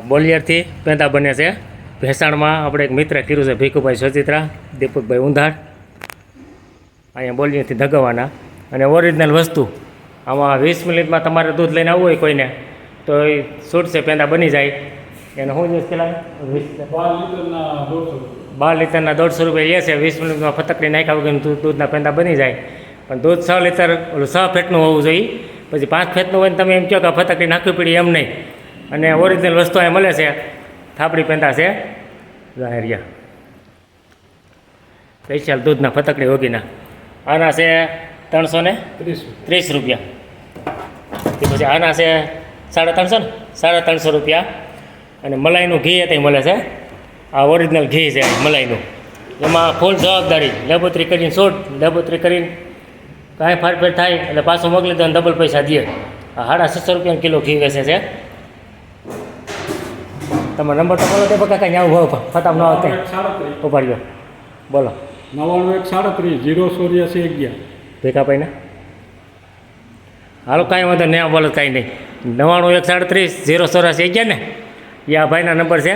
બોલિયરથી પેંડા બને છે ભેસાણમાં. આપણે એક મિત્ર કીધું છે ભીખુભાઈ સોચિત્રા, દીપકભાઈ ઊંધાડ. અહીંયા બોલિયરથી ધગવાના અને ઓરિજિનલ વસ્તુ. આમાં 20 મિનિટમાં તમારે દૂધ લઈને આવવું હોય કોઈને તો એ છૂટશે, પેંડા બની જાય. એને શું દિવસ પેલા 12 લીટરના 150 રૂપિયા લે છે. 20 મિનિટમાં ફતકડી નાખ્યા વગર દૂધના પેંડા બની જાય. પણ દૂધ 6 લીટર ઓલું 6 ફેટનું હોવું જોઈએ. પછી 5 ફેટનું હોય ને તમે એમ કહો કે ફતકડી નાખવી પડી, એમ નહીં. અને ઓરિજિનલ વસ્તુ અહીં મળે છે. થાપડી પેંડા છે જાહેરિયા સ્પેશિયલ દૂધના ફતકડી હોગીના. આના છે 330 રૂપિયા. પછી આના છે 350 ને 350 રૂપિયા. અને મલાઈનું ઘી એ મળે છે. આ ઓરિજિનલ ઘી છે મલાઈનું. એમાં ફૂલ જવાબદારી, લેબોતરી કરીને છોડ, લેબોતરી કરીને કાંઈ ફાટફેટ થાય એટલે પાછું મોકલી દો, ડબલ પૈસા દે. આ 650 રૂપિયાનો કિલો ઘી વેચે છે. તમારો નંબર તો બોલો તે બકા કાંઈ આવું ભાવ ફટામ ન આવતે ઉપાડ્યો બોલો. 9137 ભેગા પાઈને હાલો કાંઈ વાંધો નહીં, બોલો કાંઈ નહીં. 9137 084 11 ને એ આ ભાઈના નંબર છે.